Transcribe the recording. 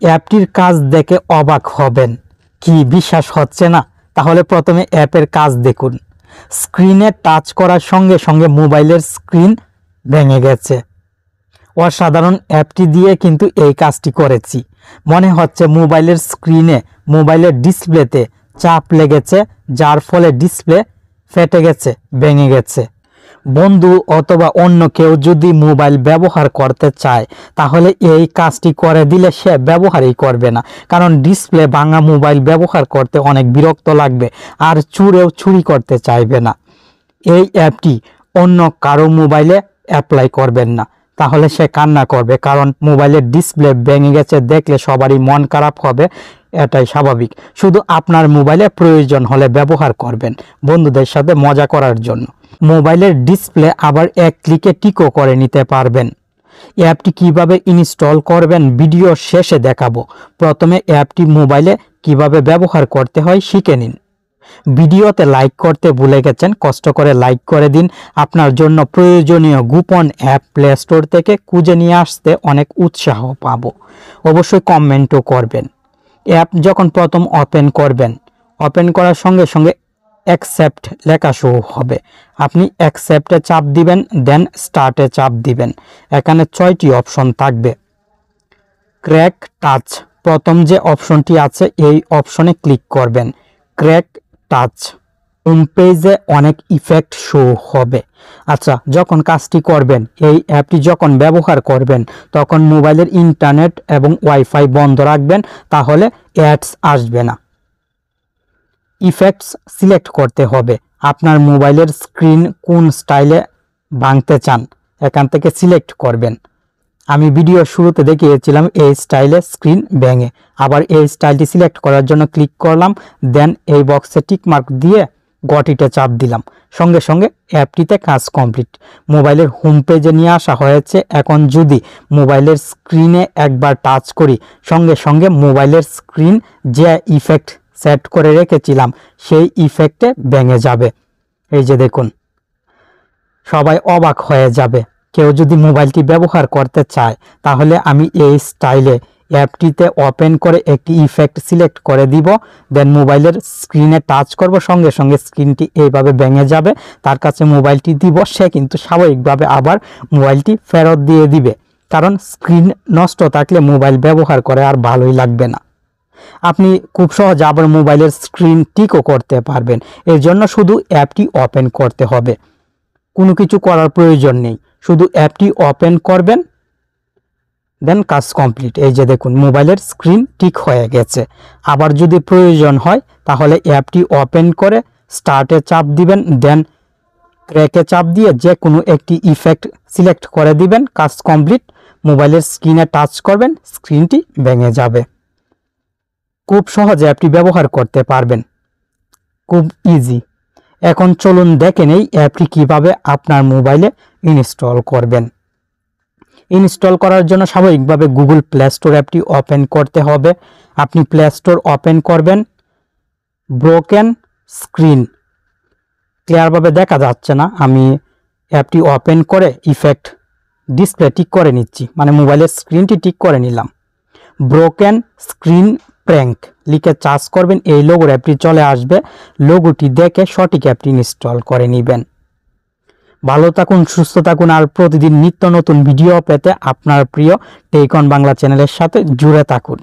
অ্যাপটির কাজ দেখে অবাক হবেন। কি বিশ্বাস হচ্ছে না? তাহলে প্রথমে অ্যাপের কাজ দেখুন। স্ক্রিনে টাচ করার সঙ্গে সঙ্গে মোবাইলের স্ক্রিন ভেঙে গেছে। অসাধারণ, অ্যাপটি দিয়ে কিন্তু এই কাজটি করেছি। মনে হচ্ছে মোবাইলের স্ক্রিনে, মোবাইলের ডিসপ্লেতে চাপ লেগেছে, যার ফলে ডিসপ্লে ফেটে গেছে, ভেঙে গেছে। বন্ধু অথবা অন্য কেউ যদি মোবাইল ব্যবহার করতে চায় তাহলে এই কাজটি করে দিলে সে ব্যবহারই করবে না, কারণ ডিসপ্লে ভাঙা মোবাইল ব্যবহার করতে অনেক বিরক্ত লাগবে, আর চুরেও চুরি করতে চাইবে না। এই অ্যাপটি অন্য কারো মোবাইলে অ্যাপ্লাই করবেন না, তাহলে সে কান্না করবে, কারণ মোবাইলের ডিসপ্লে ভেঙে গেছে দেখলে সবারই মন খারাপ হবে, এটাই স্বাভাবিক। শুধু আপনার মোবাইলে প্রয়োজন হলে ব্যবহার করবেন, বন্ধুদের সাথে মজা করার জন্য। মোবাইলের ডিসপ্লে আবার এক ক্লিকে টিকও করে নিতে পারবেন। অ্যাপটি কিভাবে ইনস্টল করবেন ভিডিও শেষে দেখাবো। প্রথমে অ্যাপটি মোবাইলে কিভাবে ব্যবহার করতে হয় শিখে নিন। ভিডিওতে লাইক করতে ভুলে গেছেন, কষ্ট করে লাইক করে দিন। আপনার জন্য প্রয়োজনীয় গোপন অ্যাপ প্লে স্টোর থেকে খুঁজে নিয়ে আসতে অনেক উৎসাহ পাবো। অবশ্যই কমেন্টও করবেন। অ্যাপ যখন প্রথম ওপেন করবেন, ওপেন করার সঙ্গে সঙ্গে অ্যাকসেপ্ট লেখা শো হবে। আপনি অ্যাকসেপ্টে চাপ দিবেন, দেন স্টার্টে চাপ দিবেন। এখানে 6টি অপশন থাকবে। ক্র্যাক টাচ, প্রথম যে অপশনটি আছে এই অপশনে ক্লিক করবেন। ক্র্যাক টাচ, হোম পেজে অনেক ইফেক্ট শো হবে। আচ্ছা, যখন কাজটি করবেন, এই অ্যাপটি যখন ব্যবহার করবেন তখন মোবাইলের ইন্টারনেট এবং ওয়াইফাই বন্ধ রাখবেন, তাহলে অ্যাডস আসবে না। ইফেক্টস সিলেক্ট করতে হবে। আপনার মোবাইলের স্ক্রিন কোন স্টাইলে ভাঙতে চান, এখান থেকে সিলেক্ট করবেন। আমি ভিডিও শুরুতে দেখিয়েছিলাম এই স্টাইলে স্ক্রিন ভেঙে। আবার এই স্টাইলটি সিলেক্ট করার জন্য ক্লিক করলাম, দেন এই বক্সে টিকমার্ক দিয়ে গটিতে চাপ দিলাম। সঙ্গে সঙ্গে অ্যাপটিতে কাজ কমপ্লিট। মোবাইলের হোম পেজে নিয়ে আসা হয়েছে। এখন যদি মোবাইলের স্ক্রিনে একবার টাচ করি, সঙ্গে সঙ্গে মোবাইলের স্ক্রিন যে ইফেক্ট সেট করে রেখেছিলাম সেই ইফেক্টে ভেঙে যাবে। এই যে দেখুন, সবাই অবাক হয়ে যাবে। কেউ যদি মোবাইলটি ব্যবহার করতে চায় তাহলে আমি এই স্টাইলে অ্যাপটিতে ওপেন করে একটি ইফেক্ট সিলেক্ট করে দিব, দেন মোবাইলের স্ক্রিনে টাচ করব, সঙ্গে সঙ্গে স্ক্রিনটি এইভাবে ভেঙে যাবে। তার কাছে মোবাইলটি দিব, সে কিন্তু স্বাভাবিকভাবে আবার মোবাইলটি ফেরত দিয়ে দিবে, কারণ স্ক্রিন নষ্ট থাকলে মোবাইল ব্যবহার করে আর ভালোই লাগবে না। আপনি খুব সহজে আবার মোবাইলের স্ক্রিন টিকও করতে পারবেন। এর জন্য শুধু অ্যাপটি ওপেন করতে হবে, কোনো কিছু করার প্রয়োজন নেই। শুধু অ্যাপটি ওপেন করবেন, দেন কাজ কমপ্লিট। এই যে দেখুন, মোবাইলের স্ক্রিন ঠিক হয়ে গেছে। আবার যদি প্রয়োজন হয় তাহলে অ্যাপটি ওপেন করে স্টার্টে চাপ দিবেন, দেন ক্র্যাকে চাপ দিয়ে যে কোনো একটি ইফেক্ট সিলেক্ট করে দিবেন, কাজ কমপ্লিট। মোবাইলের স্ক্রিনে টাচ করবেন, স্ক্রিনটি ভেঙে যাবে। খুব সহজে অ্যাপটি ব্যবহার করতে পারবেন, খুব ইজি। এখন চলুন দেখে নেই অ্যাপটি কিভাবে আপনার মোবাইলে ইনস্টল করবেন। ইনস্টল করার জন্য স্বাভাবিকভাবে গুগল প্লে স্টোর অ্যাপটি ওপেন করতে হবে। আপনি প্লে স্টোর ওপেন করবেন। ব্রোকেন স্ক্রিন, ক্লিয়ারভাবে দেখা যাচ্ছে না, আমি অ্যাপটি ওপেন করে ইফেক্ট ডিসপ্লে ঠিক করে নিচ্ছি, মানে মোবাইলের স্ক্রিনটি ঠিক করে নিলাম। ব্রোকেন স্ক্রিন প্র্যাঙ্ক লিখে চার্জ করবেন, এই লোগোর অ্যাপটি চলে আসবে। লোগোটি দেখে সঠিক অ্যাপটি ইনস্টল করে নেবেন। ভালো থাকুন, সুস্থ থাকুন, আর প্রতিদিন নিত্য নতুন ভিডিও পেতে আপনার প্রিয় টেক অন বাংলা চ্যানেলের সাথে জুড়ে থাকুন।